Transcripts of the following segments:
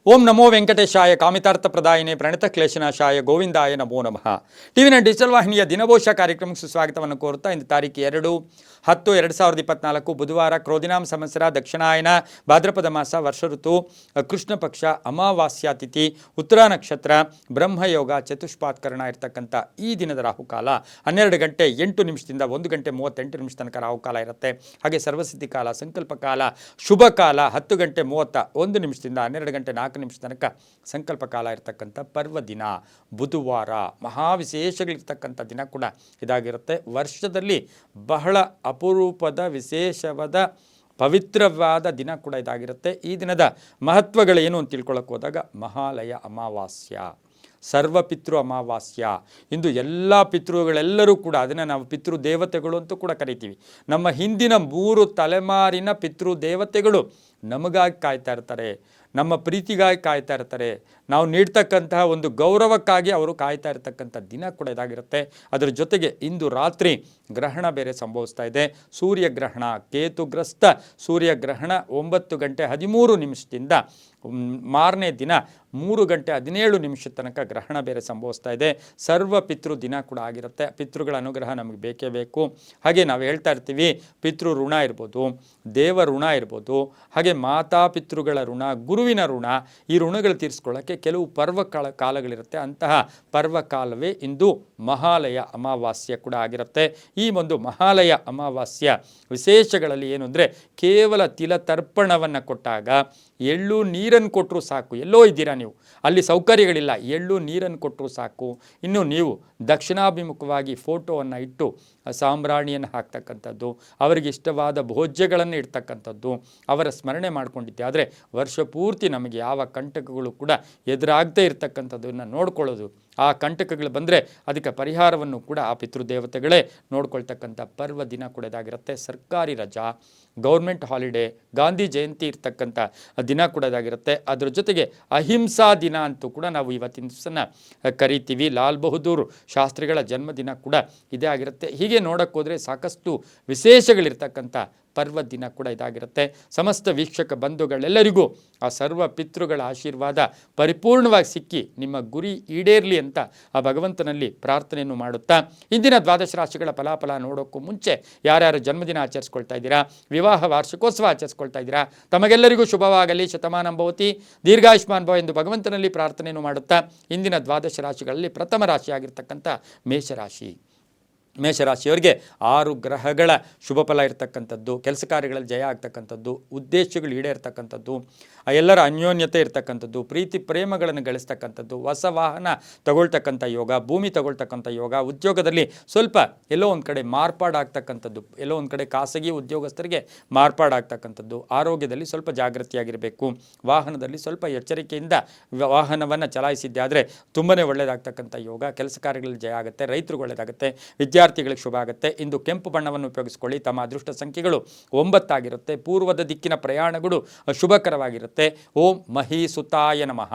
ಓಂ ನಮೋ ವೆಂಕಟೇಶಾಯ ಕಾಮಿತಾರ್ಥಪ್ರದಾಯಿನೇ ಪ್ರಣತಕ್ಲೇಶನಾಶಾಯ ಗೋವಿಂದಾಯ ನಮೋ ನಮಃ. ಟಿವಿನ ಡಿಜಿಟಲ್ ವಾಹಿನಿಯ ದಿನಭೋಷ ಕಾರ್ಯಕ್ರಮಕ್ಕೆ ಸುಸ್ವಾಗತವನ್ನು ಕೋರುತ್ತಾ ಇಂದು ತಾರೀಕು 2-10-2024 ಬುಧವಾರ ಕ್ರೋಧಿನಾಮ ಸಂವತ್ಸರ ದಕ್ಷಿಣಾಯನ ಭಾದ್ರಪದ ಮಾಸ ವರ್ಷ ಋತು ಕೃಷ್ಣ ಪಕ್ಷ ಅಮಾವಾಸ್ಯ ತಿಥಿ ಉತ್ತರ ನಕ್ಷತ್ರ ಬ್ರಹ್ಮಯೋಗ ಚತುಷ್ಪಾತ್ಕರಣ ಇರತಕ್ಕಂಥ ಈ ದಿನದ ರಾಹುಕಾಲ 12 ಗಂಟೆ 8 ನಿಮಿಷದಿಂದ 1 ಗಂಟೆ 38 ನಿಮಿಷ ತನಕ ರಾಹುಕಾಲ ಇರುತ್ತೆ. ಹಾಗೆ ಸರ್ವಸಿದ್ಧಿ ಕಾಲ, ಸಂಕಲ್ಪ ಕಾಲ, ಶುಭ ಕಾಲ 10 ಗಂಟೆ 31 ನಿಮಿಷದಿಂದ 12 ಗಂಟೆ 4 ನಿಮಿಷ ತನಕ ಸಂಕಲ್ಪ ಕಾಲ ಇರತಕ್ಕಂಥ ಪರ್ವ ದಿನ ಬುಧವಾರ. ಮಹಾವಿಶೇಷಗಳಿರ್ತಕ್ಕಂಥ ದಿನ ಕೂಡ ಇದಾಗಿರುತ್ತೆ. ವರ್ಷದಲ್ಲಿ ಬಹಳ ಅಪರೂಪದ ವಿಶೇಷವಾದ ಪವಿತ್ರವಾದ ದಿನ ಕೂಡ ಇದಾಗಿರುತ್ತೆ. ಈ ದಿನದ ಮಹತ್ವಗಳೇನು ಅಂತ ತಿಳ್ಕೊಳ್ಳೋಕೆ ಹೋದಾಗ ಮಹಾಲಯ ಅಮಾವಾಸ್ಯ, ಸರ್ವಪಿತೃ ಅಮಾವಾಸ್ಯ. ಇಂದು ಎಲ್ಲ ಪಿತೃಗಳೆಲ್ಲರೂ ಕೂಡ ಅದನ್ನು ನಾವು ಪಿತೃ ದೇವತೆಗಳು ಅಂತೂ ಕೂಡ ಕರಿತೀವಿ. ನಮ್ಮ ಹಿಂದಿನ 3 ತಲೆಮಾರಿನ ಪಿತೃ ದೇವತೆಗಳು ನಮಗಾಗಿ ಕಾಯ್ತಾ ಇರ್ತಾರೆ, ನಮ್ಮ ಪ್ರೀತಿಗಾಗಿ ಕಾಯ್ತಾ ಇರ್ತಾರೆ, ನಾವು ನೀಡ್ತಕ್ಕಂತಹ ಒಂದು ಗೌರವಕ್ಕಾಗಿ ಅವರು ಕಾಯ್ತಾ ಇರತಕ್ಕಂಥ ದಿನ ಕೂಡ ಇದಾಗಿರುತ್ತೆ. ಅದರ ಜೊತೆಗೆ ಇಂದು ರಾತ್ರಿ ಗ್ರಹಣ ಬೇರೆ ಸಂಭವಿಸ್ತಾ ಇದೆ. ಸೂರ್ಯಗ್ರಹಣ, ಕೇತುಗ್ರಸ್ತ ಸೂರ್ಯಗ್ರಹಣ 9 ಗಂಟೆ 13 ನಿಮಿಷದಿಂದ ಮಾರನೇ ದಿನ 3 ಗಂಟೆ 17 ನಿಮಿಷ ತನಕ ಗ್ರಹಣ ಬೇರೆ ಸಂಭವಿಸ್ತಾ ಇದೆ. ಸರ್ವ ಪಿತೃ ದಿನ ಕೂಡ ಆಗಿರುತ್ತೆ. ಪಿತೃಗಳ ಅನುಗ್ರಹ ನಮಗೆ ಬೇಕೇ ಬೇಕು. ಹಾಗೆ ನಾವು ಹೇಳ್ತಾ ಇರ್ತೀವಿ, ಪಿತೃ ಋಣ ಇರ್ಬೋದು, ದೇವ ಋಣ ಇರ್ಬೋದು, ಹಾಗೆ ಮಾತಾ ಪಿತೃಗಳ ಋಣ, ಗುರುವಿನ ಋಣ. ಈ ಋಣಗಳು ತೀರಿಸ್ಕೊಳ್ಳೋಕ್ಕೆ ಕೆಲವು ಕಾಲಗಳಿರುತ್ತೆ. ಅಂತಹ ಪರ್ವಕಾಲವೇ ಇಂದು ಮಹಾಲಯ ಅಮಾವಾಸ್ಯೆ ಕೂಡ ಆಗಿರುತ್ತೆ. ಈ ಒಂದು ಮಹಾಲಯ ಅಮಾವಾಸ್ಯ ವಿಶೇಷಗಳಲ್ಲಿ ಏನು ಅಂದರೆ, ಕೇವಲ ತಿಲತರ್ಪಣವನ್ನು ಕೊಟ್ಟಾಗ ಎಳ್ಳು ನೀರನ್ನು ಕೊಟ್ಟರೂ ಸಾಕು. ಎಲ್ಲೋ ಇದ್ದೀರಾ ನೀವು, ಅಲ್ಲಿ ಸೌಕರ್ಯಗಳಿಲ್ಲ, ಎಳ್ಳು ನೀರನ್ನು ಕೊಟ್ಟರೂ ಸಾಕು. ಇನ್ನು ನೀವು ದಕ್ಷಿಣಾಭಿಮುಖವಾಗಿ ಫೋಟೋವನ್ನು ಇಟ್ಟು ಸಾಂಬ್ರಾಣಿಯನ್ನು ಹಾಕ್ತಕ್ಕಂಥದ್ದು, ಅವರಿಗೆ ಇಷ್ಟವಾದ ಭೋಜ್ಯಗಳನ್ನು ಇಡ್ತಕ್ಕಂಥದ್ದು, ಅವರ ಸ್ಮರಣೆ ಮಾಡ್ಕೊಂಡಿದ್ದೆ ಆದರೆ ವರ್ಷ ಪೂರ್ತಿ ನಮಗೆ ಯಾವ ಕಂಟಕಗಳು ಕೂಡ ಎದುರಾಗದೇ ಇರತಕ್ಕಂಥದ್ದನ್ನು ನೋಡ್ಕೊಳ್ಳೋದು. ಆ ಕಂಟಕಗಳು ಬಂದರೆ ಅದಕ್ಕೆ ಪರಿಹಾರವನ್ನು ಕೂಡ ಆ ಪಿತೃದೇವತೆಗಳೇ ನೋಡ್ಕೊಳ್ತಕ್ಕಂಥ ಪರ್ವ ದಿನ ಕೂಡ ಇದಾಗಿರುತ್ತೆ. ಸರ್ಕಾರಿ ರಜಾ, ಗೌರ್ಮೆಂಟ್ ಹಾಲಿಡೇ, ಗಾಂಧಿ ಜಯಂತಿ ಇರ್ತಕ್ಕಂಥ ದಿನ ಕೂಡ ಇದಾಗಿರುತ್ತೆ. ಅದರ ಜೊತೆಗೆ ಅಹಿಂಸಾ ದಿನ ಅಂತೂ ಕೂಡ ನಾವು ಇವತ್ತಿನ ದಿವಸನ ಕರಿತೀವಿ. ಲಾಲ್ ಬಹದ್ದೂರ್ ಶಾಸ್ತ್ರಿಗಳ ಜನ್ಮದಿನ ಕೂಡ ಇದೇ ಆಗಿರುತ್ತೆ. ಹೀಗೆ ನೋಡೋಕ್ಕೆ ಹೋದರೆ ಸಾಕಷ್ಟು ವಿಶೇಷಗಳಿರ್ತಕ್ಕಂಥ ಪರ್ವ ದಿನ ಕೂಡ ಇದಾಗಿರುತ್ತೆ. ಸಮಸ್ತ ವೀಕ್ಷಕ ಬಂಧುಗಳೆಲ್ಲರಿಗೂ ಆ ಸರ್ವ ಪಿತೃಗಳ ಆಶೀರ್ವಾದ ಪರಿಪೂರ್ಣವಾಗಿ ಸಿಕ್ಕಿ ನಿಮ್ಮ ಗುರಿ ಈಡೇರಲಿ ಅಂತ ಆ ಭಗವಂತನಲ್ಲಿ ಪ್ರಾರ್ಥನೆಯನ್ನು ಮಾಡುತ್ತಾ, ಇಂದಿನ ದ್ವಾದಶ ರಾಶಿಗಳ ಫಲಾಫಲ ನೋಡೋಕ್ಕೂ ಮುಂಚೆ ಯಾರ್ಯಾರು ಜನ್ಮದಿನ ಆಚರಿಸ್ಕೊಳ್ತಾ ಇದ್ದೀರಾ, ವಿವಾಹ ವಾರ್ಷಿಕೋತ್ಸವ ಆಚರಿಸ್ಕೊಳ್ತಾ ಇದ್ದೀರಾ, ತಮಗೆಲ್ಲರಿಗೂ ಶುಭವಾಗಲಿ, ಶತಮಾನಂ ಭವತಿ, ದೀರ್ಘಾಯುಷ್ಮಾನ್ ಭವ ಎಂದು ಭಗವಂತನಲ್ಲಿ ಪ್ರಾರ್ಥನೆಯನ್ನು ಮಾಡುತ್ತಾ, ಇಂದಿನ ದ್ವಾದಶ ರಾಶಿಗಳಲ್ಲಿ ಪ್ರಥಮ ರಾಶಿಯಾಗಿರ್ತಕ್ಕಂಥ ಮೇಷರಾಶಿಯವರಿಗೆ 6 ಗ್ರಹಗಳ ಶುಭ ಫಲ ಇರತಕ್ಕಂಥದ್ದು, ಕೆಲಸ ಕಾರ್ಯಗಳಲ್ಲಿ ಜಯ ಆಗ್ತಕ್ಕಂಥದ್ದು, ಉದ್ದೇಶಗಳು ಈಡೇರ್ತಕ್ಕಂಥದ್ದು, ಎಲ್ಲರ ಅನ್ಯೋನ್ಯತೆ ಇರ್ತಕ್ಕಂಥದ್ದು, ಪ್ರೀತಿ ಪ್ರೇಮಗಳನ್ನು ಗಳಿಸ್ತಕ್ಕಂಥದ್ದು, ಹೊಸ ವಾಹನ ತಗೊಳ್ತಕ್ಕಂಥ ಯೋಗ, ಭೂಮಿ ತಗೊಳ್ತಕ್ಕಂಥ ಯೋಗ, ಉದ್ಯೋಗದಲ್ಲಿ ಸ್ವಲ್ಪ ಎಲ್ಲೋ ಒಂದು ಕಡೆ ಮಾರ್ಪಾಡಾಗ್ತಕ್ಕಂಥದ್ದು, ಎಲ್ಲೋ ಒಂದು ಕಡೆ ಖಾಸಗಿ ಉದ್ಯೋಗಸ್ಥರಿಗೆ ಮಾರ್ಪಾಡಾಗ್ತಕ್ಕಂಥದ್ದು, ಆರೋಗ್ಯದಲ್ಲಿ ಸ್ವಲ್ಪ ಜಾಗೃತಿಯಾಗಿರಬೇಕು, ವಾಹನದಲ್ಲಿ ಸ್ವಲ್ಪ ಎಚ್ಚರಿಕೆಯಿಂದ ವಾಹನವನ್ನು ಚಲಾಯಿಸಿದ್ದೆ ಆದರೆ ತುಂಬಾ ಒಳ್ಳೆಯದಾಗ್ತಕ್ಕಂಥ ಯೋಗ, ಕೆಲಸ ಕಾರ್ಯಗಳಲ್ಲಿ ಜಯ ಆಗುತ್ತೆ, ರೈತರಿಗೆ ಒಳ್ಳೆಯದಾಗುತ್ತೆ, ವಿದ್ಯಾರ್ಥಿಗಳಿಗೆ ಶುಭ ಆಗುತ್ತೆ. ಇಂದು ಕೆಂಪು ಬಣ್ಣವನ್ನು ಉಪಯೋಗಿಸಿಕೊಳ್ಳಿ. ತಮ್ಮ ಅದೃಷ್ಟ ಸಂಖ್ಯೆಗಳು 9 ಆಗಿರುತ್ತೆ. ಪೂರ್ವದ ದಿಕ್ಕಿನ ಪ್ರಯಾಣಗಳು ಶುಭಕರವಾಗಿರುತ್ತೆ. ಓಂ ಮಹೀಸುತಾಯ ನಮಃ,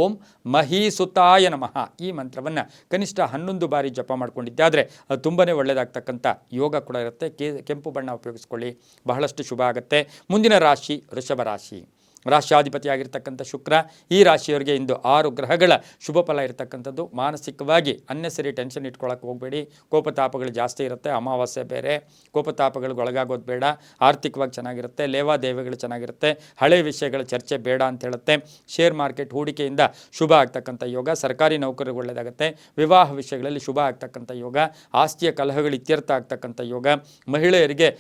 ಓಂ ಮಹೀಸುತಾಯ ನಮಃ ಈ ಮಂತ್ರವನ್ನು ಕನಿಷ್ಠ 11 ಬಾರಿ ಜಪ ಮಾಡ್ಕೊಂಡಿದ್ದೆ ಆದರೆ ತುಂಬಾ ಒಳ್ಳೆಯದಾಗ್ತಕ್ಕಂಥ ಯೋಗ ಕೂಡ ಇರುತ್ತೆ. ಕೆಂಪು ಬಣ್ಣ ಉಪಯೋಗಿಸ್ಕೊಳ್ಳಿ, ಬಹಳಷ್ಟು ಶುಭ ಆಗುತ್ತೆ. ಮುಂದಿನ ರಾಶಿ ವೃಷಭ ರಾಶಿ. ರಾಶ್ಯಾಧಿಪತಿಯಾಗಿರ್ತಕ್ಕಂಥ ಶುಕ್ರ. ಈ ರಾಶಿಯವರಿಗೆ ಇಂದು 6 ಗ್ರಹಗಳ ಶುಭ ಫಲ ಇರತಕ್ಕಂಥದ್ದು. ಮಾನಸಿಕವಾಗಿ ಅನ್ನೆಸರಿ ಟೆನ್ಷನ್ ಇಟ್ಕೊಳ್ಳೋಕೆ ಹೋಗಬೇಡಿ. ಕೋಪತಾಪಗಳು ಜಾಸ್ತಿ ಇರುತ್ತೆ. ಅಮಾವಾಸ್ಯೆ ಬೇರೆ, ಕೋಪತಾಪಗಳಿಗೆ ಒಳಗಾಗೋದು ಬೇಡ. ಆರ್ಥಿಕವಾಗಿ ಚೆನ್ನಾಗಿರುತ್ತೆ, ಲೇವಾದೇವಿಗಳು ಚೆನ್ನಾಗಿರುತ್ತೆ, ಹಳೆ ವಿಷಯಗಳ ಚರ್ಚೆ ಬೇಡ ಅಂತ ಹೇಳುತ್ತೆ. ಶೇರ್ ಮಾರ್ಕೆಟ್ ಹೂಡಿಕೆಯಿಂದ ಶುಭ ಆಗ್ತಕ್ಕಂಥ ಯೋಗ, ಸರ್ಕಾರಿ ನೌಕರಿಗೆ ಒಳ್ಳೆಯದಾಗುತ್ತೆ, ವಿವಾಹ ವಿಷಯಗಳಲ್ಲಿ ಶುಭ ಆಗ್ತಕ್ಕಂಥ ಯೋಗ, ಆಸ್ತಿಯ ಕಲಹಗಳು ಇತ್ಯರ್ಥ ಆಗ್ತಕ್ಕಂಥ ಯೋಗ, ಮಹಿಳೆಯರಿಗೆ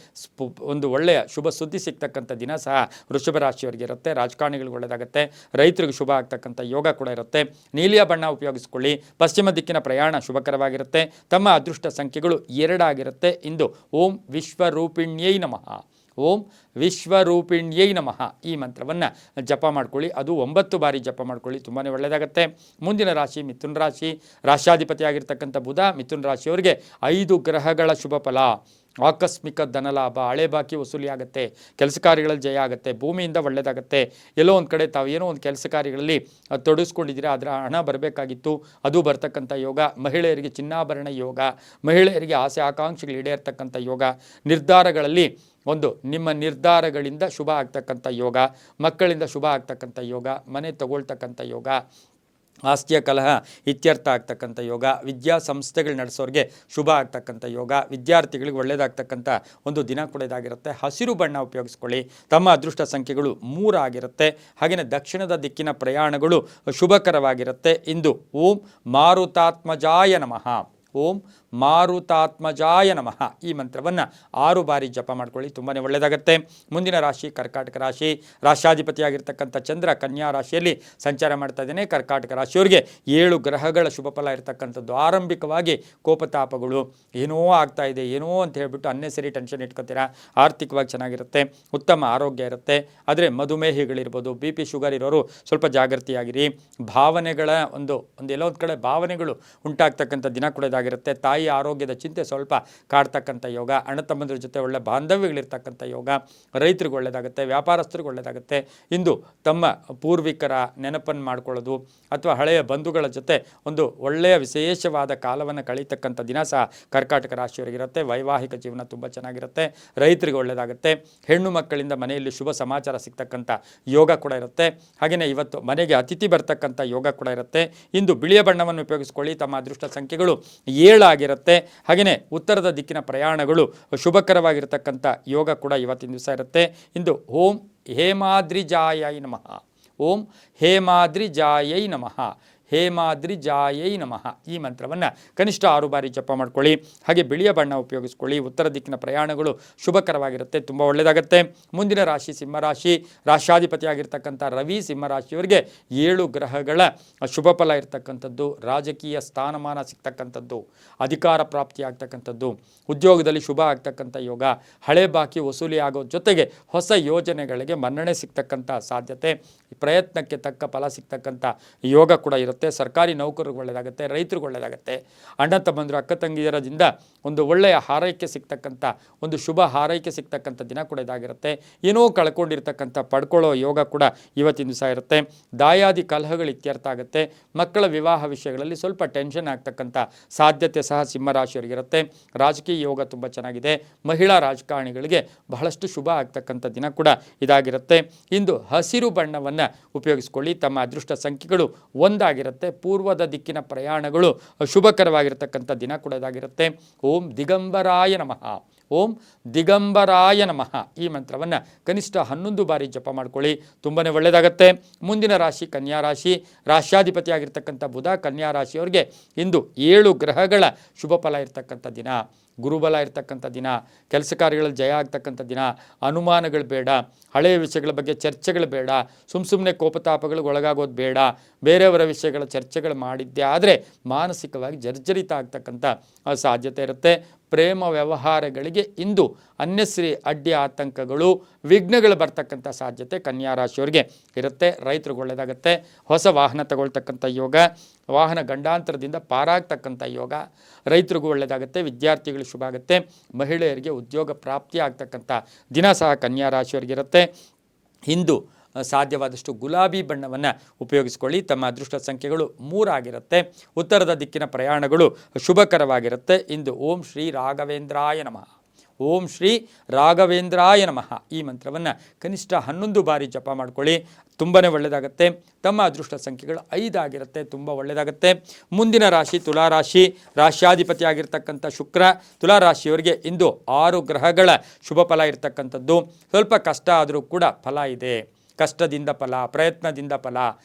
ಒಂದು ಒಳ್ಳೆಯ ಶುಭ ಸುದ್ದಿ ಸಿಗ್ತಕ್ಕಂಥ ದಿನ ಸಹ ವೃಷಭ ರಾಶಿಯವರಿಗೆ ಇರುತ್ತೆ. ರಾಜಕಾರಣಿಗಳಿಗೆ ಒಳ್ಳೆಯದಾಗುತ್ತೆ, ರೈತರಿಗೆ ಶುಭ ಆಗ್ತಕ್ಕಂಥ ಯೋಗ ಕೂಡ ಇರುತ್ತೆ. ನೀಲಿಯ ಬಣ್ಣ ಉಪಯೋಗಿಸಿಕೊಳ್ಳಿ. ಪಶ್ಚಿಮ ದಿಕ್ಕಿನ ಪ್ರಯಾಣ ಶುಭಕರವಾಗಿರುತ್ತೆ. ತಮ್ಮ ಅದೃಷ್ಟ ಸಂಖ್ಯೆಗಳು 2 ಆಗಿರುತ್ತೆ. ಇಂದು ಓಂ ವಿಶ್ವರೂಪಿಣ್ಯೈ ನಮಃ, ಓಂ ವಿಶ್ವರೂಪಿಣ್ಯೈ ನಮಃ ಈ ಮಂತ್ರವನ್ನು ಜಪ ಮಾಡ್ಕೊಳ್ಳಿ. ಅದು 9 ಬಾರಿ ಜಪ ಮಾಡ್ಕೊಳ್ಳಿ, ತುಂಬಾ ಒಳ್ಳೆಯದಾಗುತ್ತೆ. ಮುಂದಿನ ರಾಶಿ ಮಿಥುನ ರಾಶಿ. ರಾಶ್ಯಾಧಿಪತಿಯಾಗಿರ್ತಕ್ಕಂಥ ಬುಧ. ಮಿಥುನ ರಾಶಿಯವರಿಗೆ 5 ಗ್ರಹಗಳ ಶುಭ ಫಲ. ಆಕಸ್ಮಿಕ ಧನಲಾಭ, ಹಳೆ ಬಾಕಿ ವಸೂಲಿ ಆಗುತ್ತೆ, ಕೆಲಸ ಕಾರ್ಯಗಳಲ್ಲಿ ಜಯ ಆಗುತ್ತೆ, ಭೂಮಿಯಿಂದ ಒಳ್ಳೆಯದಾಗುತ್ತೆ. ಎಲ್ಲೋ ಒಂದು ಕಡೆ ತಾವು ಏನೋ ಒಂದು ಕೆಲಸ ಕಾರ್ಯಗಳಲ್ಲಿ ತೊಡಗಿಸ್ಕೊಂಡಿದ್ದೀರಾ, ಅದರ ಹಣ ಬರಬೇಕಾಗಿತ್ತು, ಅದು ಬರ್ತಕ್ಕಂಥ ಯೋಗ. ಮಹಿಳೆಯರಿಗೆ ಚಿನ್ನಾಭರಣ ಯೋಗ, ಮಹಿಳೆಯರಿಗೆ ಆಸೆ ಆಕಾಂಕ್ಷೆಗಳು ಈಡೇರ್ತಕ್ಕಂಥ ಯೋಗ. ನಿರ್ಧಾರಗಳಲ್ಲಿ ಒಂದು ನಿಮ್ಮ ನಿರ್ಧಾರಗಳಿಂದ ಶುಭ ಆಗ್ತಕ್ಕಂಥ ಯೋಗ, ಮಕ್ಕಳಿಂದ ಶುಭ ಆಗ್ತಕ್ಕಂಥ ಯೋಗ, ಮನೆ ತಗೊಳ್ತಕ್ಕಂಥ ಯೋಗ, ಆಸ್ತಿಯ ಕಲಹ ಇತ್ಯರ್ಥ ಆಗ್ತಕ್ಕಂಥ ಯೋಗ, ವಿದ್ಯಾಸಂಸ್ಥೆಗಳು ನಡೆಸೋರಿಗೆ ಶುಭ ಆಗ್ತಕ್ಕಂಥ ಯೋಗ, ವಿದ್ಯಾರ್ಥಿಗಳಿಗೆ ಒಳ್ಳೆಯದಾಗ್ತಕ್ಕಂಥ ಒಂದು ದಿನ ಕೂಡ ಇದಾಗಿರುತ್ತೆ. ಹಸಿರು ಬಣ್ಣ ಉಪಯೋಗಿಸ್ಕೊಳ್ಳಿ. ತಮ್ಮ ಅದೃಷ್ಟ ಸಂಖ್ಯೆಗಳು 3 ಆಗಿರುತ್ತೆ. ಹಾಗೆಯೇ ದಕ್ಷಿಣದ ದಿಕ್ಕಿನ ಪ್ರಯಾಣಗಳು ಶುಭಕರವಾಗಿರುತ್ತೆ. ಇಂದು ಓಂ ಮಾರುತಾತ್ಮಜಾಯ ನಮಃ, ಓಂ ಮಾರುತಾತ್ಮಜಾಯ ನಮಃ ಈ ಮಂತ್ರವನ್ನು 6 ಬಾರಿ ಜಪ ಮಾಡ್ಕೊಳ್ಳಿ, ತುಂಬಾ ಒಳ್ಳೆಯದಾಗುತ್ತೆ. ಮುಂದಿನ ರಾಶಿ ಕರ್ಕಾಟಕ ರಾಶಿ. ರಾಶಾಧಿಪತಿಯಾಗಿರ್ತಕ್ಕಂಥ ಚಂದ್ರ ಕನ್ಯಾ ರಾಶಿಯಲ್ಲಿ ಸಂಚಾರ ಮಾಡ್ತಾ ಇದ್ದೇನೆ. ಕರ್ಕಾಟಕ ರಾಶಿಯವರಿಗೆ 7 ಗ್ರಹಗಳ ಶುಭ ಫಲ ಇರತಕ್ಕಂಥದ್ದು. ಆರಂಭಿಕವಾಗಿ ಕೋಪತಾಪಗಳು, ಏನೋ ಆಗ್ತಾ ಇದೆ ಏನೋ ಅಂತ ಹೇಳ್ಬಿಟ್ಟು ಅನ್ನೆಸರಿ ಟೆನ್ಷನ್ ಇಟ್ಕೊತೀರಾ. ಆರ್ಥಿಕವಾಗಿ ಚೆನ್ನಾಗಿರುತ್ತೆ, ಉತ್ತಮ ಆರೋಗ್ಯ ಇರುತ್ತೆ. ಆದರೆ ಮಧುಮೇಹಿಗಳಿರ್ಬೋದು, ಬಿ ಪಿ ಶುಗರ್ ಇರೋರು ಸ್ವಲ್ಪ ಜಾಗೃತಿಯಾಗಿರಿ. ಭಾವನೆಗಳ ಎಲ್ಲೋ ಒಂದು ಕಡೆ ಭಾವನೆಗಳು ಉಂಟಾಗ್ತಕ್ಕಂಥ ದಿನ ಕೂಡ ಇದಾಗಿರುತ್ತೆ. ತಾಯಿ ಆರೋಗ್ಯದ ಚಿಂತೆ ಸ್ವಲ್ಪ ಕಾಡ್ತಕ್ಕಂಥ ಯೋಗ, ಅಣ್ಣ ತಮ್ಮಂದ್ರ ಜೊತೆ ಒಳ್ಳೆ ಬಾಂಧವ್ಯಗಳಿರ್ತಕ್ಕಂಥ ಯೋಗ, ರೈತರಿಗೆ ಒಳ್ಳೆಯದಾಗುತ್ತೆ, ವ್ಯಾಪಾರಸ್ಥರಿಗೆ ಒಳ್ಳೆಯದಾಗುತ್ತೆ. ಇಂದು ತಮ್ಮ ಪೂರ್ವಿಕರ ನೆನಪನ್ನು ಮಾಡ್ಕೊಳ್ಳೋದು ಅಥವಾ ಹಳೆಯ ಬಂಧುಗಳ ಜೊತೆ ಒಂದು ಒಳ್ಳೆಯ ವಿಶೇಷವಾದ ಕಾಲವನ್ನು ಕಳೀತಕ್ಕಂಥ ದಿನ ಸಹ ಕರ್ಕಾಟಕ ರಾಶಿಯವರಿಗಿರುತ್ತೆ. ವೈವಾಹಿಕ ಜೀವನ ತುಂಬ ಚೆನ್ನಾಗಿರುತ್ತೆ, ರೈತರಿಗೆ ಒಳ್ಳೆಯದಾಗುತ್ತೆ. ಹೆಣ್ಣು ಮಕ್ಕಳಿಂದ ಮನೆಯಲ್ಲಿ ಶುಭ ಸಮಾಚಾರ ಸಿಗ್ತಕ್ಕಂಥ ಯೋಗ ಕೂಡ ಇರುತ್ತೆ. ಹಾಗೆಯೇ ಇವತ್ತು ಮನೆಗೆ ಅತಿಥಿ ಬರ್ತಕ್ಕಂಥ ಯೋಗ ಕೂಡ ಇರುತ್ತೆ. ಇಂದು ಬಿಳಿಯ ಬಣ್ಣವನ್ನು ಉಪಯೋಗಿಸ್ಕೊಳ್ಳಿ. ತಮ್ಮ ಅದೃಷ್ಟ ಸಂಖ್ಯೆಗಳು 7 ಆಗಿರುತ್ತೆ. ಹಾಗೆಯೇ ಉತ್ತರದ ದಿಕ್ಕಿನ ಪ್ರಯಾಣಗಳು ಶುಭಕರವಾಗಿರ್ತಕ್ಕಂಥ ಯೋಗ ಕೂಡ ಇವತ್ತಿನ ದಿವಸ ಇರುತ್ತೆ. ಇಂದು ಓಂ ಹೇಮಾದ್ರಿಜಾಯೈ ನಮಃ, ಓಂ ಹೇಮಾದ್ರಿಜಾಯೈ ನಮಃ, ಹೇಮಾದ್ರಿಜಾಯೈ ನಮಃ ಈ ಮಂತ್ರವನ್ನು ಕನಿಷ್ಠ 6 ಬಾರಿ ಜಪ ಮಾಡ್ಕೊಳ್ಳಿ. ಹಾಗೆ ಬಿಳಿಯ ಬಣ್ಣ ಉಪಯೋಗಿಸ್ಕೊಳ್ಳಿ. ಉತ್ತರ ದಿಕ್ಕಿನ ಪ್ರಯಾಣಗಳು ಶುಭಕರವಾಗಿರುತ್ತೆ, ತುಂಬ ಒಳ್ಳೆಯದಾಗುತ್ತೆ. ಮುಂದಿನ ರಾಶಿ ಸಿಂಹರಾಶಿ. ರಾಶಾಧಿಪತಿಯಾಗಿರ್ತಕ್ಕಂಥ ರವಿ ಸಿಂಹರಾಶಿಯವರಿಗೆ 7 ಗ್ರಹಗಳ ಶುಭ ಫಲ ಇರ್ತಕ್ಕಂಥದ್ದು. ರಾಜಕೀಯ ಸ್ಥಾನಮಾನ ಸಿಗ್ತಕ್ಕಂಥದ್ದು, ಅಧಿಕಾರ ಪ್ರಾಪ್ತಿ ಆಗ್ತಕ್ಕಂಥದ್ದು, ಉದ್ಯೋಗದಲ್ಲಿ ಶುಭ ಆಗ್ತಕ್ಕಂಥ ಯೋಗ, ಹಳೆ ಬಾಕಿ ವಸೂಲಿ ಆಗೋ ಜೊತೆಗೆ ಹೊಸ ಯೋಜನೆಗಳಿಗೆ ಮನ್ನಣೆ ಸಿಗ್ತಕ್ಕಂಥ ಸಾಧ್ಯತೆ, ಪ್ರಯತ್ನಕ್ಕೆ ತಕ್ಕ ಫಲ ಸಿಗ್ತಕ್ಕಂಥ ಯೋಗ ಕೂಡ ಇರುತ್ತೆ. ಸರ್ಕಾರಿ ನೌಕರರಿಗೆ ಒಳ್ಳೆಯದಾಗುತ್ತೆ, ರೈತರಿಗೆ ಒಳ್ಳೆಯದಾಗುತ್ತೆ. ಅಣ್ಣ ತಮ್ಮಂದರು ಅಕ್ಕ ತಂಗಿಯರದಿಂದ ಒಂದು ಒಳ್ಳೆಯ ಹಾರೈಕೆ ಸಿಗ್ತಕ್ಕಂಥ, ಒಂದು ಶುಭ ಹಾರೈಕೆ ಸಿಗ್ತಕ್ಕಂಥ ದಿನ ಕೂಡ ಇದಾಗಿರುತ್ತೆ. ಏನೋ ಕಳ್ಕೊಂಡಿರ್ತಕ್ಕಂಥ ಪಡ್ಕೊಳ್ಳೋ ಯೋಗ ಕೂಡ ಇವತ್ತಿನ ದಿವಸ ಇರುತ್ತೆ. ದಾಯಾದಿ ಕಲಹಗಳು ಇತ್ಯರ್ಥ ಆಗುತ್ತೆ. ಮಕ್ಕಳ ವಿವಾಹ ವಿಷಯಗಳಲ್ಲಿ ಸ್ವಲ್ಪ ಟೆನ್ಷನ್ ಆಗ್ತಕ್ಕಂಥ ಸಾಧ್ಯತೆ ಸಹ ಸಿಂಹರಾಶಿಯವರಿಗಿರುತ್ತೆ. ರಾಜಕೀಯ ಯೋಗ ತುಂಬ ಚೆನ್ನಾಗಿದೆ. ಮಹಿಳಾ ರಾಜಕಾರಣಿಗಳಿಗೆ ಬಹಳಷ್ಟು ಶುಭ ಆಗ್ತಕ್ಕಂಥ ದಿನ ಕೂಡ ಇದಾಗಿರುತ್ತೆ. ಇಂದು ಹಸಿರು ಬಣ್ಣವನ್ನು ಉಪಯೋಗಿಸ್ಕೊಳ್ಳಿ. ತಮ್ಮ ಅದೃಷ್ಟ ಸಂಖ್ಯೆಗಳು 1 ಆಗಿರುತ್ತೆ. ಪೂರ್ವದ ದಿಕ್ಕಿನ ಪ್ರಯಾಣಗಳು ಶುಭಕರವಾಗಿರ್ತಕ್ಕಂಥ ದಿನ ಕೂಡ ಇದಾಗಿರುತ್ತೆ. ಓಂ ದಿಗಂಬರಾಯ ನಮಃ, ಓಂ ದಿಗಂಬರಾಯ ನಮಃ ಈ ಮಂತ್ರವನ್ನು ಕನಿಷ್ಠ 11 ಬಾರಿ ಜಪ ಮಾಡ್ಕೊಳ್ಳಿ, ತುಂಬಾ ಒಳ್ಳೆಯದಾಗುತ್ತೆ. ಮುಂದಿನ ರಾಶಿ ಕನ್ಯಾ ರಾಶಿ. ರಾಶ್ಯಾಧಿಪತಿಯಾಗಿರ್ತಕ್ಕಂಥ ಬುಧ ಕನ್ಯಾ ರಾಶಿಯವರಿಗೆ ಇಂದು 7 ಗ್ರಹಗಳ ಶುಭ ಫಲ ಇರ್ತಕ್ಕಂಥ ದಿನ. ಗುರುಬಲ ಇರ್ತಕ್ಕಂಥ ದಿನ, ಕೆಲಸ ಕಾರ್ಯಗಳಲ್ಲಿ ಜಯ ಆಗ್ತಕ್ಕಂಥ ದಿನ. ಅನುಮಾನಗಳು ಬೇಡ, ಹಳೆಯ ವಿಷಯಗಳ ಬಗ್ಗೆ ಚರ್ಚೆಗಳು ಬೇಡ, ಸುಮ್ಮನೆ ಕೋಪತಾಪಗಳಿಗೆ ಒಳಗಾಗೋದು ಬೇಡ. ಬೇರೆಯವರ ವಿಷಯಗಳ ಚರ್ಚೆಗಳು ಮಾಡಿದ್ದೇ ಆದರೆ ಮಾನಸಿಕವಾಗಿ ಜರ್ಜರಿತ ಆಗ್ತಕ್ಕಂಥ ಸಾಧ್ಯತೆ ಇರುತ್ತೆ. ಪ್ರೇಮ ವ್ಯವಹಾರಗಳಿಗೆ ಇಂದು ಅನ್ನೆಸರಿ ಅಡ್ಡಿ ಆತಂಕಗಳು, ವಿಘ್ನಗಳು ಬರ್ತಕ್ಕಂಥ ಸಾಧ್ಯತೆ ಕನ್ಯಾ ರಾಶಿಯವರಿಗೆ ಇರುತ್ತೆ. ರೈತರಿಗೆ ಒಳ್ಳೆಯದಾಗುತ್ತೆ. ಹೊಸ ವಾಹನ ತಗೊಳ್ತಕ್ಕಂಥ ಯೋಗ, ವಾಹನ ಗಂಡಾಂತರದಿಂದ ಪಾರಾಗ್ತಕ್ಕಂಥ ಯೋಗ, ರೈತರಿಗೂ ಒಳ್ಳೆಯದಾಗುತ್ತೆ. ವಿದ್ಯಾರ್ಥಿಗಳು ಶುಭ ಆಗುತ್ತೆ. ಮಹಿಳೆಯರಿಗೆ ಉದ್ಯೋಗ ಪ್ರಾಪ್ತಿ ಆಗ್ತಕ್ಕಂಥ ದಿನ ಸಹ ಕನ್ಯಾ ರಾಶಿಯವರಿಗಿರುತ್ತೆ. ಇಂದು ಸಾಧ್ಯವಾದಷ್ಟು ಗುಲಾಬಿ ಬಣ್ಣವನ್ನು ಉಪಯೋಗಿಸಿಕೊಳ್ಳಿ. ತಮ್ಮ ಅದೃಷ್ಟ ಸಂಖ್ಯೆಗಳು 3 ಆಗಿರುತ್ತೆ. ಉತ್ತರದ ದಿಕ್ಕಿನ ಪ್ರಯಾಣಗಳು ಶುಭಕರವಾಗಿರುತ್ತೆ. ಇಂದು ಓಂ ಶ್ರೀ ರಾಘವೇಂದ್ರಾಯ ನಮಃ, ಓಂ ಶ್ರೀ ರಾಘವೇಂದ್ರಾಯ ನಮಃ ಈ ಮಂತ್ರವನ್ನು ಕನಿಷ್ಠ 11 ಬಾರಿ ಜಪ ಮಾಡ್ಕೊಳ್ಳಿ, ತುಂಬಾ ಒಳ್ಳೆಯದಾಗುತ್ತೆ. ತಮ್ಮ ಅದೃಷ್ಟ ಸಂಖ್ಯೆಗಳು 5 ಆಗಿರುತ್ತೆ, ತುಂಬ ಒಳ್ಳೆಯದಾಗುತ್ತೆ. ಮುಂದಿನ ರಾಶಿ ತುಲಾರಾಶಿ. ರಾಶ್ಯಾಧಿಪತಿಯಾಗಿರ್ತಕ್ಕಂಥ ಶುಕ್ರ ತುಲಾರಾಶಿಯವರಿಗೆ ಇಂದು 6 ಗ್ರಹಗಳ ಶುಭ ಫಲ ಇರ್ತಕ್ಕಂಥದ್ದು. ಸ್ವಲ್ಪ ಕಷ್ಟ ಆದರೂ ಕೂಡ ಫಲ ಇದೆ. ಕಷ್ಟದಿಂದ ಫಲ, ಪ್ರಯತ್ನದಿಂದ ಫಲ,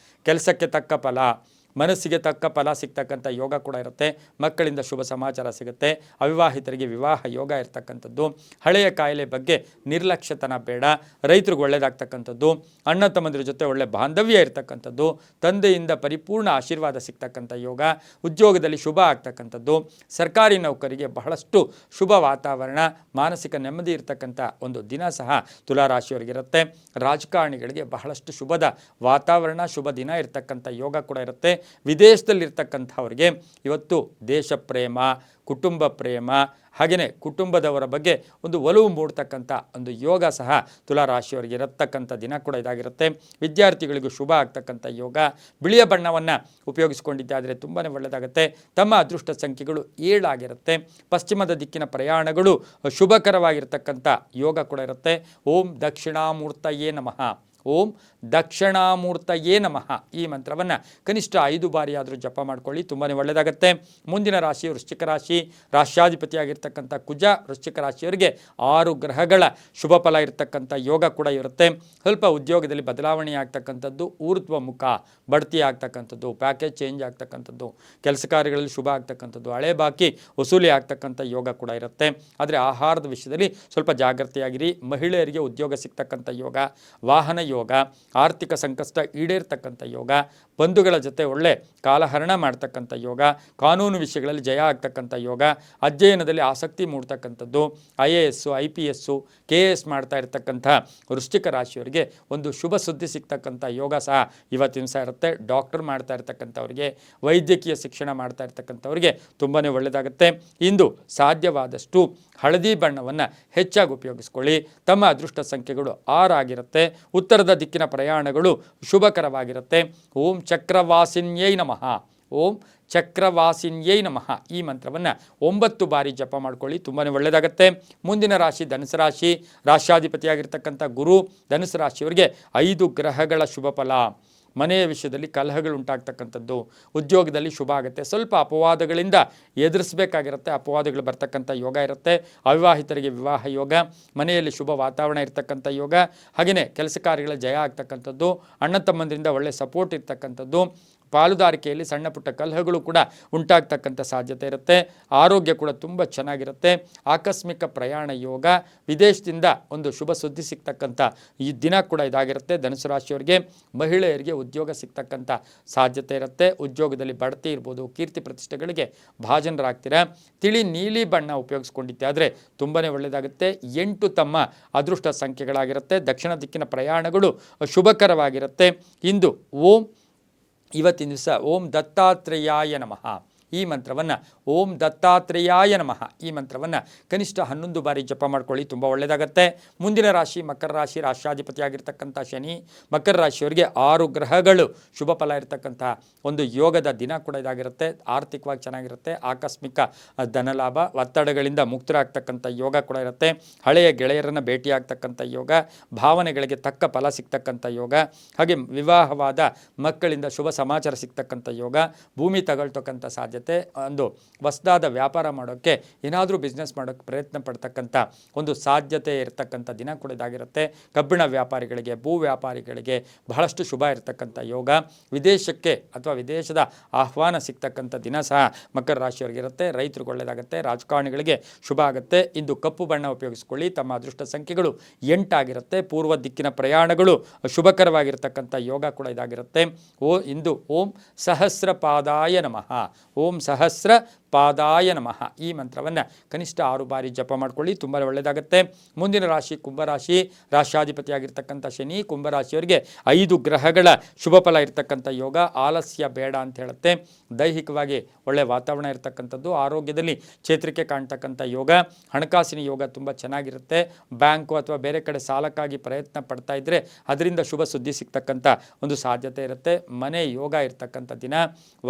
ಕೆಲಸಕ್ಕೆ ತಕ್ಕ ಫಲ, ಮನಸ್ಸಿಗೆ ತಕ್ಕ ಫಲ ಸಿಗ್ತಕ್ಕಂಥ ಯೋಗ ಕೂಡ ಇರುತ್ತೆ. ಮಕ್ಕಳಿಂದ ಶುಭ ಸಮಾಚಾರ ಸಿಗುತ್ತೆ. ಅವಿವಾಹಿತರಿಗೆ ವಿವಾಹ ಯೋಗ ಇರ್ತಕ್ಕಂಥದ್ದು. ಹಳೆಯ ಕಾಯಿಲೆ ಬಗ್ಗೆ ನಿರ್ಲಕ್ಷ್ಯತನ ಬೇಡ. ರೈತರಿಗೆ ಒಳ್ಳೆಯದಾಗ್ತಕ್ಕಂಥದ್ದು. ಅಣ್ಣ ತಮ್ಮಂದಿರ ಜೊತೆ ಒಳ್ಳೆ ಬಾಂಧವ್ಯ ಇರ್ತಕ್ಕಂಥದ್ದು. ತಂದೆಯಿಂದ ಪರಿಪೂರ್ಣ ಆಶೀರ್ವಾದ ಸಿಗ್ತಕ್ಕಂಥ ಯೋಗ. ಉದ್ಯೋಗದಲ್ಲಿ ಶುಭ ಆಗ್ತಕ್ಕಂಥದ್ದು. ಸರ್ಕಾರಿ ನೌಕರಿಗೆ ಬಹಳಷ್ಟು ಶುಭ ವಾತಾವರಣ, ಮಾನಸಿಕ ನೆಮ್ಮದಿ ಇರ್ತಕ್ಕಂಥ ಒಂದು ದಿನ ಸಹ ತುಲಾರಾಶಿಯವರಿಗಿರುತ್ತೆ. ರಾಜಕಾರಣಿಗಳಿಗೆ ಬಹಳಷ್ಟು ಶುಭದ ವಾತಾವರಣ, ಶುಭ ದಿನ ಇರ್ತಕ್ಕಂಥ ಯೋಗ ಕೂಡ ಇರುತ್ತೆ. ವಿದೇಶದಲ್ಲಿರ್ತಕ್ಕಂಥವ್ರಿಗೆ ಇವತ್ತು ದೇಶ ಪ್ರೇಮ, ಕುಟುಂಬ ಪ್ರೇಮ, ಹಾಗೆಯೇ ಕುಟುಂಬದವರ ಬಗ್ಗೆ ಒಂದು ಒಲವು ಮೂಡ್ತಕ್ಕಂಥ ಒಂದು ಯೋಗ ಸಹ ತುಲಾರಾಶಿಯವರಿಗೆ ಇರತಕ್ಕಂಥ ದಿನ ಕೂಡ ಇದಾಗಿರುತ್ತೆ. ವಿದ್ಯಾರ್ಥಿಗಳಿಗೂ ಶುಭ ಆಗ್ತಕ್ಕಂಥ ಯೋಗ. ಬಿಳಿಯ ಬಣ್ಣವನ್ನು ಉಪಯೋಗಿಸಿಕೊಂಡಿದ್ದಾದರೆ ತುಂಬಾ ಒಳ್ಳೆಯದಾಗುತ್ತೆ. ತಮ್ಮ ಅದೃಷ್ಟ ಸಂಖ್ಯೆಗಳು 7 ಆಗಿರುತ್ತೆ. ಪಶ್ಚಿಮದ ದಿಕ್ಕಿನ ಪ್ರಯಾಣಗಳು ಶುಭಕರವಾಗಿರ್ತಕ್ಕಂಥ ಯೋಗ ಕೂಡ ಇರುತ್ತೆ. ಓಂ ದಕ್ಷಿಣಾಮೂರ್ತಯೇ ನಮಃ, ಓಂ ದಕ್ಷಿಣಾಮೂರ್ತಯೇ ನಮಃ ಈ ಮಂತ್ರವನ್ನು ಕನಿಷ್ಠ 5 ಬಾರಿ ಆದರೂ ಜಪ ಮಾಡ್ಕೊಳ್ಳಿ, ತುಂಬಾ ಒಳ್ಳೆಯದಾಗುತ್ತೆ. ಮುಂದಿನ ರಾಶಿ ವೃಶ್ಚಿಕ ರಾಶಿ. ರಾಶ್ಯಾಧಿಪತಿಯಾಗಿರ್ತಕ್ಕಂಥ ಕುಜ ವೃಶ್ಚಿಕ ರಾಶಿಯವರಿಗೆ 6 ಗ್ರಹಗಳ ಶುಭ ಫಲ ಇರತಕ್ಕಂಥ ಯೋಗ ಕೂಡ ಇರುತ್ತೆ. ಸ್ವಲ್ಪ ಉದ್ಯೋಗದಲ್ಲಿ ಬದಲಾವಣೆ ಆಗ್ತಕ್ಕಂಥದ್ದು, ಊರ್ಧ್ವ ಮುಖ ಬಡ್ತಿ ಆಗ್ತಕ್ಕಂಥದ್ದು, ಪ್ಯಾಕೇಜ್ ಚೇಂಜ್ ಆಗ್ತಕ್ಕಂಥದ್ದು, ಕೆಲಸ ಕಾರ್ಯಗಳಲ್ಲಿ ಶುಭ ಆಗ್ತಕ್ಕಂಥದ್ದು, ಹಳೆ ಬಾಕಿ ವಸೂಲಿ ಆಗ್ತಕ್ಕಂಥ ಯೋಗ ಕೂಡ ಇರುತ್ತೆ. ಆದರೆ ಆಹಾರದ ವಿಷಯದಲ್ಲಿ ಸ್ವಲ್ಪ ಜಾಗ್ರತೆಯಾಗಿರಿ. ಮಹಿಳೆಯರಿಗೆ ಉದ್ಯೋಗ ಸಿಗ್ತಕ್ಕಂಥ ಯೋಗ, ವಾಹನ ಯೋಗ, ಆರ್ಥಿಕ ಸಂಕಷ್ಟ ಈಡೇರ್ತಕ್ಕಂಥ ಯೋಗ, ಬಂಧುಗಳ ಜೊತೆ ಒಳ್ಳೆ ಕಾಲಹರಣ ಮಾಡ್ತಕ್ಕಂಥ ಯೋಗ, ಕಾನೂನು ವಿಷಯಗಳಲ್ಲಿ ಜಯ ಆಗ್ತಕ್ಕಂಥ ಯೋಗ, ಅಧ್ಯಯನದಲ್ಲಿ ಆಸಕ್ತಿ ಮೂಡ್ತಕ್ಕಂಥದ್ದು, IAS, IPS, KS ಮಾಡ್ತಾ ಇರ್ತಕ್ಕಂಥ ವೃಶ್ಚಿಕ ರಾಶಿಯವರಿಗೆ ಒಂದು ಶುಭ ಸುದ್ದಿ ಸಿಗ್ತಕ್ಕಂಥ ಯೋಗ ಸಹ ಇವತ್ತಿನ ಸಹ ಇರುತ್ತೆ. ಡಾಕ್ಟರ್ ಮಾಡ್ತಾ ಇರ್ತಕ್ಕಂಥವ್ರಿಗೆ, ವೈದ್ಯಕೀಯ ಶಿಕ್ಷಣ ಮಾಡ್ತಾ ಇರ್ತಕ್ಕಂಥವ್ರಿಗೆ ತುಂಬಾ ಒಳ್ಳೆಯದಾಗುತ್ತೆ. ಇಂದು ಸಾಧ್ಯವಾದಷ್ಟು ಹಳದಿ ಬಣ್ಣವನ್ನು ಹೆಚ್ಚಾಗಿ ಉಪಯೋಗಿಸ್ಕೊಳ್ಳಿ. ತಮ್ಮ ಅದೃಷ್ಟ ಸಂಖ್ಯೆಗಳು 6 ಆಗಿರುತ್ತೆ. ಉತ್ತರದ ದಿಕ್ಕಿನ ಪ್ರಯಾಣಗಳು ಶುಭಕರವಾಗಿರುತ್ತೆ. ಓಂ ಚಕ್ರವಾಸಿನ್ಯೈ ನಮಃ, ಓಂ ಚಕ್ರವಾಸಿನ್ಯೈ ನಮಃ ಈ ಮಂತ್ರವನ್ನು 9 ಬಾರಿ ಜಪ ಮಾಡ್ಕೊಳ್ಳಿ, ತುಂಬಾ ಒಳ್ಳೆಯದಾಗುತ್ತೆ. ಮುಂದಿನ ರಾಶಿ ಧನುಸು ರಾಶಿ. ರಾಶ್ಯಾಧಿಪತಿಯಾಗಿರ್ತಕ್ಕಂಥ ಗುರು ಧನುಸು ರಾಶಿಯವರಿಗೆ 5 ಗ್ರಹಗಳ ಶುಭ ಫಲ. ಮನೆಯ ವಿಷಯದಲ್ಲಿ ಕಲಹಗಳು ಉಂಟಾಗ್ತಕ್ಕಂಥದ್ದು, ಉದ್ಯೋಗದಲ್ಲಿ ಶುಭ ಆಗುತ್ತೆ. ಸ್ವಲ್ಪ ಅಪವಾದಗಳಿಂದ ಎದುರಿಸಬೇಕಾಗಿರುತ್ತೆ, ಅಪವಾದಗಳು ಬರ್ತಕ್ಕಂಥ ಯೋಗ ಇರುತ್ತೆ. ಅವಿವಾಹಿತರಿಗೆ ವಿವಾಹ ಯೋಗ, ಮನೆಯಲ್ಲಿ ಶುಭ ವಾತಾವರಣ ಇರ್ತಕ್ಕಂಥ ಯೋಗ, ಹಾಗೆಯೇ ಕೆಲಸ ಕಾರ್ಯಗಳ ಜಯ ಆಗ್ತಕ್ಕಂಥದ್ದು, ಅಣ್ಣ ತಮ್ಮಂದರಿಂದ ಒಳ್ಳೆ ಸಪೋರ್ಟ್ ಇರ್ತಕ್ಕಂಥದ್ದು, ಪಾಲುದಾರಿಕೆಯಲ್ಲಿ ಸಣ್ಣ ಪುಟ್ಟ ಕಲಹಗಳು ಕೂಡ ಉಂಟಾಗ್ತಕ್ಕಂಥ ಸಾಧ್ಯತೆ ಇರುತ್ತೆ. ಆರೋಗ್ಯ ಕೂಡ ತುಂಬ ಚೆನ್ನಾಗಿರುತ್ತೆ. ಆಕಸ್ಮಿಕ ಪ್ರಯಾಣ ಯೋಗ, ವಿದೇಶದಿಂದ ಒಂದು ಶುಭ ಸುದ್ದಿ ಸಿಗ್ತಕ್ಕಂಥ ಈ ದಿನ ಕೂಡ ಇದಾಗಿರುತ್ತೆ. ಧನುಸು ರಾಶಿಯವರಿಗೆ ಮಹಿಳೆಯರಿಗೆ ಉದ್ಯೋಗ ಸಿಗ್ತಕ್ಕಂಥ ಸಾಧ್ಯತೆ ಇರುತ್ತೆ. ಉದ್ಯೋಗದಲ್ಲಿ ಬಡ್ತಿ ಇರ್ಬೋದು, ಕೀರ್ತಿ ಪ್ರತಿಷ್ಠೆಗಳಿಗೆ ಭಾಜನರಾಗ್ತೀರಾ. ತಿಳಿ ನೀಲಿ ಬಣ್ಣ ಉಪಯೋಗಿಸ್ಕೊಂಡಿದ್ದೆ ಆದರೆ ತುಂಬಾ ಒಳ್ಳೆಯದಾಗುತ್ತೆ. 8 ತಮ್ಮ ಅದೃಷ್ಟ ಸಂಖ್ಯೆಗಳಾಗಿರುತ್ತೆ. ದಕ್ಷಿಣ ದಿಕ್ಕಿನ ಪ್ರಯಾಣಗಳು ಶುಭಕರವಾಗಿರುತ್ತೆ. ಇಂದು ಇವತ್ತಿನ ದಿವಸ ಓಂ ದತ್ತಾತ್ರೇಯಾಯ ನಮಃ ಈ ಮಂತ್ರವನ್ನು, ಓಂ ದತ್ತಾತ್ರೇಯಾಯ ನಮಃ ಈ ಮಂತ್ರವನ್ನು ಕನಿಷ್ಠ 11 ಬಾರಿ ಜಪ ಮಾಡ್ಕೊಳ್ಳಿ, ತುಂಬ ಒಳ್ಳೆಯದಾಗತ್ತೆ. ಮುಂದಿನ ರಾಶಿ ಮಕರ ರಾಶಿ. ರಾಶ್ಯಾಧಿಪತಿಯಾಗಿರ್ತಕ್ಕಂಥ ಶನಿ. ಮಕರ ರಾಶಿಯವರಿಗೆ 6 ಗ್ರಹಗಳು ಶುಭ ಫಲ ಇರತಕ್ಕಂಥ ಒಂದು ಯೋಗದ ದಿನ ಕೂಡ ಇದಾಗಿರುತ್ತೆ. ಆರ್ಥಿಕವಾಗಿ ಚೆನ್ನಾಗಿರುತ್ತೆ. ಆಕಸ್ಮಿಕ ಧನಲಾಭ, ಒತ್ತಡಗಳಿಂದ ಮುಕ್ತರಾಗ್ತಕ್ಕಂಥ ಯೋಗ ಕೂಡ ಇರುತ್ತೆ. ಹಳೆಯ ಗೆಳೆಯರನ್ನು ಭೇಟಿಯಾಗ್ತಕ್ಕಂಥ ಯೋಗ, ಭಾವನೆಗಳಿಗೆ ತಕ್ಕ ಫಲ ಸಿಗ್ತಕ್ಕಂಥ ಯೋಗ, ಹಾಗೆ ವಿವಾಹವಾದ ಮಕ್ಕಳಿಂದ ಶುಭ ಸಮಾಚಾರ ಸಿಗ್ತಕ್ಕಂಥ ಯೋಗ, ಭೂಮಿ ತಗೊಳ್ತಕ್ಕಂಥ ಸಾಧ್ಯತೆ, ಒಂದು ಹೊಸದಾದ ವ್ಯಾಪಾರ ಮಾಡೋಕ್ಕೆ, ಏನಾದರೂ ಬಿಸ್ನೆಸ್ ಮಾಡೋಕ್ಕೆ ಪ್ರಯತ್ನ ಪಡ್ತಕ್ಕಂಥ ಒಂದು ಸಾಧ್ಯತೆ ಇರತಕ್ಕಂಥ ದಿನ ಕೂಡ ಇದಾಗಿರುತ್ತೆ. ಕಬ್ಬಿಣ ವ್ಯಾಪಾರಿಗಳಿಗೆ, ಭೂ ವ್ಯಾಪಾರಿಗಳಿಗೆ ಬಹಳಷ್ಟು ಶುಭ ಇರತಕ್ಕಂಥ ಯೋಗ. ವಿದೇಶಕ್ಕೆ ಅಥವಾ ವಿದೇಶದ ಆಹ್ವಾನ ಸಿಗ್ತಕ್ಕಂಥ ದಿನ ಸಹ ಮಕರ ರಾಶಿಯವರಿಗಿರುತ್ತೆ. ರೈತರಿಗೆ ಒಳ್ಳೆಯದಾಗುತ್ತೆ. ರಾಜಕಾರಣಿಗಳಿಗೆ ಶುಭ ಆಗುತ್ತೆ. ಇಂದು ಕಪ್ಪು ಬಣ್ಣ ಉಪಯೋಗಿಸ್ಕೊಳ್ಳಿ. ತಮ್ಮ ಅದೃಷ್ಟ ಸಂಖ್ಯೆಗಳು 8 ಆಗಿರುತ್ತೆ. ಪೂರ್ವ ದಿಕ್ಕಿನ ಪ್ರಯಾಣಗಳು ಶುಭಕರವಾಗಿರ್ತಕ್ಕಂಥ ಯೋಗ ಕೂಡ ಇದಾಗಿರುತ್ತೆ. ಇಂದು ಓಂ ಸಹಸ್ರಪಾದಾಯ ನಮಃ, ಓಂ ಸಹಸ್ರ ಪಾದಾಯ ನಮಃ ಈ ಮಂತ್ರವನ್ನು ಕನಿಷ್ಠ 6 ಬಾರಿ ಜಪ ಮಾಡ್ಕೊಳ್ಳಿ, ತುಂಬ ಒಳ್ಳೆಯದಾಗುತ್ತೆ. ಮುಂದಿನ ರಾಶಿ ಕುಂಭರಾಶಿ. ರಾಶ್ಯಾಧಿಪತಿಯಾಗಿರ್ತಕ್ಕಂಥ ಶನಿ ಕುಂಭರಾಶಿಯವರಿಗೆ 5 ಗ್ರಹಗಳ ಶುಭ ಫಲ ಇರತಕ್ಕಂಥ ಯೋಗ. ಆಲಸ್ಯ ಬೇಡ ಅಂತ ಹೇಳುತ್ತೆ. ದೈಹಿಕವಾಗಿ ಒಳ್ಳೆಯ ವಾತಾವರಣ ಇರತಕ್ಕಂಥದ್ದು, ಆರೋಗ್ಯದಲ್ಲಿ ಚೇತರಿಕೆ ಕಾಣ್ತಕ್ಕಂಥ ಯೋಗ, ಹಣಕಾಸಿನ ಯೋಗ ತುಂಬ ಚೆನ್ನಾಗಿರುತ್ತೆ. ಬ್ಯಾಂಕು ಅಥವಾ ಬೇರೆ ಕಡೆ ಸಾಲಕ್ಕಾಗಿ ಪ್ರಯತ್ನ ಪಡ್ತಾ ಇದ್ದರೆ ಅದರಿಂದ ಶುಭ ಸುದ್ದಿ ಸಿಗ್ತಕ್ಕಂಥ ಒಂದು ಸಾಧ್ಯತೆ ಇರುತ್ತೆ. ಮನೆ ಯೋಗ ಇರ್ತಕ್ಕಂಥ ದಿನ,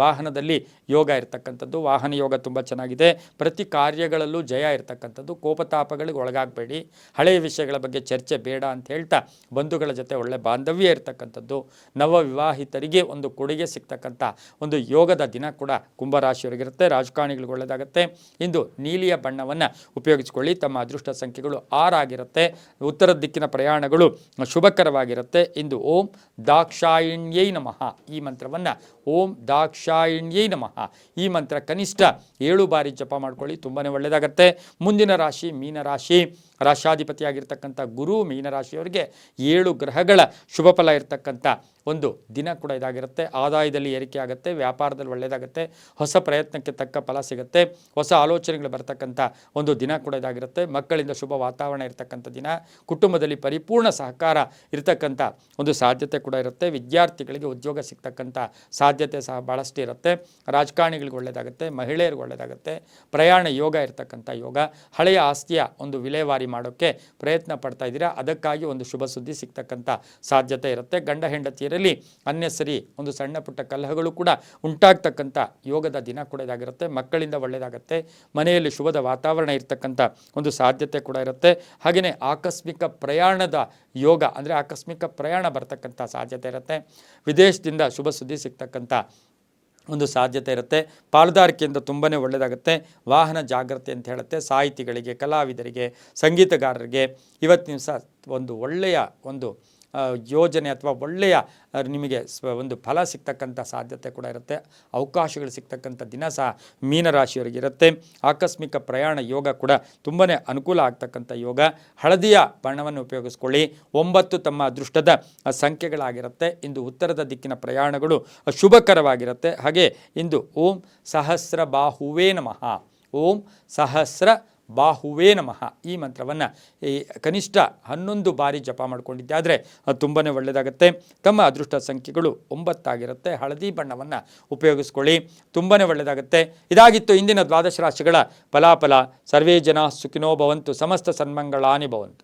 ವಾಹನದಲ್ಲಿ ಯೋಗ ಇರ್ತಕ್ಕಂಥದ್ದು, ವಾಹನ ಯೋಗ ತುಂಬ ಚೆನ್ನಾಗಿದೆ. ಪ್ರತಿ ಕಾರ್ಯಗಳಲ್ಲೂ ಜಯ ಇರ್ತಕ್ಕಂಥದ್ದು. ಕೋಪತಾಪಗಳಿಗೆ ಒಳಗಾಗಬೇಡಿ. ಹಳೆಯ ವಿಷಯಗಳ ಬಗ್ಗೆ ಚರ್ಚೆ ಬೇಡ ಅಂತ ಹೇಳ್ತಾ ಬಂಧುಗಳ ಜೊತೆ ಒಳ್ಳೆ ಬಾಂಧವ್ಯ ಇರ್ತಕ್ಕಂಥದ್ದು, ನವ ವಿವಾಹಿತರಿಗೆ ಒಂದು ಕೊಡುಗೆ ಸಿಗ್ತಕ್ಕಂಥ ಒಂದು ಯೋಗದ ದಿನ ಕೂಡ ಕುಂಭರಾಶಿಯವರಿಗಿರುತ್ತೆ. ರಾಜಕಾರಣಿಗಳಿಗೆ ಒಳ್ಳೆಯದಾಗುತ್ತೆ. ಇಂದು ನೀಲಿಯ ಬಣ್ಣವನ್ನು ಉಪಯೋಗಿಸಿಕೊಳ್ಳಿ. ತಮ್ಮ ಅದೃಷ್ಟ ಸಂಖ್ಯೆಗಳು 6 ಆಗಿರುತ್ತೆ. ಉತ್ತರ ದಿಕ್ಕಿನ ಪ್ರಯಾಣಗಳು ಶುಭಕರವಾಗಿರುತ್ತೆ. ಇಂದು ಓಂ ದಾಕ್ಷಾಯಿಣ್ಯೈ ನಮಃ ಈ ಮಂತ್ರವನ್ನು, ಓಂ ದಾಕ್ಷಾಯಿಣ್ಯೈ ನಮಃ ಈ ಮಂತ್ರ ಕನಿಷ್ಠ 7 ಬಾರಿ ಜಪ ಮಾಡ್ಕೊಳ್ಳಿ, ತುಂಬಾ ಒಳ್ಳೆಯದಾಗತ್ತೆ. ಮುಂದಿನ ರಾಶಿ ಮೀನರಾಶಿ. ರಾಶ್ಯಾಧಿಪತಿಯಾಗಿರ್ತಕ್ಕಂಥ ಗುರು ಮೀನರಾಶಿಯವರಿಗೆ 7 ಗ್ರಹಗಳ ಶುಭ ಫಲ ಇರತಕ್ಕಂಥ ಒಂದು ದಿನ ಕೂಡ ಇದಾಗಿರುತ್ತೆ. ಆದಾಯದಲ್ಲಿ ಏರಿಕೆ ಆಗುತ್ತೆ, ವ್ಯಾಪಾರದಲ್ಲಿ ಒಳ್ಳೆಯದಾಗುತ್ತೆ, ಹೊಸ ಪ್ರಯತ್ನಕ್ಕೆ ತಕ್ಕ ಫಲ ಸಿಗುತ್ತೆ, ಹೊಸ ಆಲೋಚನೆಗಳು ಬರ್ತಕ್ಕಂಥ ಒಂದು ದಿನ ಕೂಡ ಇದಾಗಿರುತ್ತೆ. ಮಕ್ಕಳಿಂದ ಶುಭ ವಾತಾವರಣ ಇರತಕ್ಕಂಥ ದಿನ, ಕುಟುಂಬದಲ್ಲಿ ಪರಿಪೂರ್ಣ ಸಹಕಾರ ಇರತಕ್ಕಂಥ ಒಂದು ಸಾಧ್ಯತೆ ಕೂಡ ಇರುತ್ತೆ. ವಿದ್ಯಾರ್ಥಿಗಳಿಗೆ ಉದ್ಯೋಗ ಸಿಗ್ತಕ್ಕಂಥ ಸಾಧ್ಯತೆ ಸಹ ಭಾಳಷ್ಟು ಇರುತ್ತೆ. ರಾಜಕಾರಣಿಗಳಿಗೆ ಒಳ್ಳೆಯದಾಗುತ್ತೆ, ಮಹಿಳೆಯರಿಗೆ ಒಳ್ಳೆಯದಾಗುತ್ತೆ, ಪ್ರಯಾಣ ಯೋಗ ಇರತಕ್ಕಂಥ ಯೋಗ, ಹಳೆಯ ಆಸ್ತಿಯ ಒಂದು ವಿಲೇವಾರಿ ಮಾಡೋಕ್ಕೆ ಪ್ರಯತ್ನ ಪಡ್ತಾ ಇದ್ದೀರಾ, ಅದಕ್ಕಾಗಿ ಒಂದು ಶುಭ ಸುದ್ದಿ ಸಿಗ್ತಕ್ಕಂಥ ಸಾಧ್ಯತೆ ಇರುತ್ತೆ. ಗಂಡ ಹೆಂಡತಿಯರಲ್ಲಿ ಅನ್ನೆಸರಿ ಒಂದು ಸಣ್ಣ ಪುಟ್ಟ ಕಲಹಗಳು ಕೂಡ ಉಂಟಾಗ್ತಕ್ಕಂಥ ಯೋಗದ ದಿನ ಕೂಡ ಇದಾಗಿರುತ್ತೆ. ಮಕ್ಕಳಿಂದ ಒಳ್ಳೆಯದಾಗುತ್ತೆ, ಮನೆಯಲ್ಲಿ ಶುಭದ ವಾತಾವರಣ ಇರತಕ್ಕಂಥ ಒಂದು ಸಾಧ್ಯತೆ ಕೂಡ ಇರುತ್ತೆ. ಹಾಗೆಯೇ ಆಕಸ್ಮಿಕ ಪ್ರಯಾಣದ ಯೋಗ, ಅಂದರೆ ಆಕಸ್ಮಿಕ ಪ್ರಯಾಣ ಬರ್ತಕ್ಕಂಥ ಸಾಧ್ಯತೆ ಇರುತ್ತೆ. ವಿದೇಶದಿಂದ ಶುಭ ಸುದ್ದಿ ಸಿಗ್ತಕ್ಕಂಥ ಒಂದು ಸಾಧ್ಯತೆ ಇರುತ್ತೆ. ಪಾಲುದಾರಿಕೆಯಿಂದ ತುಂಬಾ ಒಳ್ಳೆಯದಾಗುತ್ತೆ. ವಾಹನ ಜಾಗ್ರತೆ ಅಂತ ಹೇಳುತ್ತೆ. ಸಾಹಿತಿಗಳಿಗೆ, ಕಲಾವಿದರಿಗೆ, ಸಂಗೀತಗಾರರಿಗೆ ಇವತ್ತಿನ ದಿವಸ ಒಂದು ಒಳ್ಳೆಯ ಒಂದು ಯೋಜನೆ ಅಥವಾ ಒಳ್ಳೆಯ ನಿಮಗೆ ಒಂದು ಫಲ ಸಿಗ್ತಕ್ಕಂಥ ಸಾಧ್ಯತೆ ಕೂಡ ಇರುತ್ತೆ. ಅವಕಾಶಗಳು ಸಿಗ್ತಕ್ಕಂಥ ದಿನ ಸಹ ಮೀನರಾಶಿಯವರಿಗೆ ಇರುತ್ತೆ. ಆಕಸ್ಮಿಕ ಪ್ರಯಾಣ ಯೋಗ ಕೂಡ ತುಂಬಾ ಅನುಕೂಲ ಆಗ್ತಕ್ಕಂಥ ಯೋಗ. ಹಳದಿಯ ಬಣ್ಣವನ್ನು ಉಪಯೋಗಿಸ್ಕೊಳ್ಳಿ. 9 ತಮ್ಮ ಅದೃಷ್ಟದ ಸಂಖ್ಯೆಗಳಾಗಿರುತ್ತೆ. ಇಂದು ಉತ್ತರದ ದಿಕ್ಕಿನ ಪ್ರಯಾಣಗಳು ಶುಭಕರವಾಗಿರುತ್ತೆ. ಹಾಗೆ ಇಂದು ಓಂ ಸಹಸ್ರ ಬಾಹುವೇ ನಮಃ, ಓಂ ಸಹಸ್ರ ಬಾಹುವೇ ನಮಃ ಈ ಮಂತ್ರವನ್ನು ಕನಿಷ್ಠ 11 ಬಾರಿ ಜಪ ಮಾಡಿಕೊಂಡಿದ್ದೆ ಆದರೆ ಅದು ತುಂಬಾ ಒಳ್ಳೆಯದಾಗುತ್ತೆ. ತಮ್ಮ ಅದೃಷ್ಟ ಸಂಖ್ಯೆಗಳು 9 ಆಗಿರುತ್ತೆ. ಹಳದಿ ಬಣ್ಣವನ್ನು ಉಪಯೋಗಿಸ್ಕೊಳ್ಳಿ, ತುಂಬಾ ಒಳ್ಳೆಯದಾಗುತ್ತೆ. ಇದಾಗಿತ್ತು ಇಂದಿನ ದ್ವಾದಶ ರಾಶಿಗಳ ಫಲಾಫಲ. ಸರ್ವೇ ಜನ ಸುಖಿನೋ ಭವಂತು, ಸಮಸ್ತ ಸನ್ಮಂಗಳಾನಿ ಭವಂತು.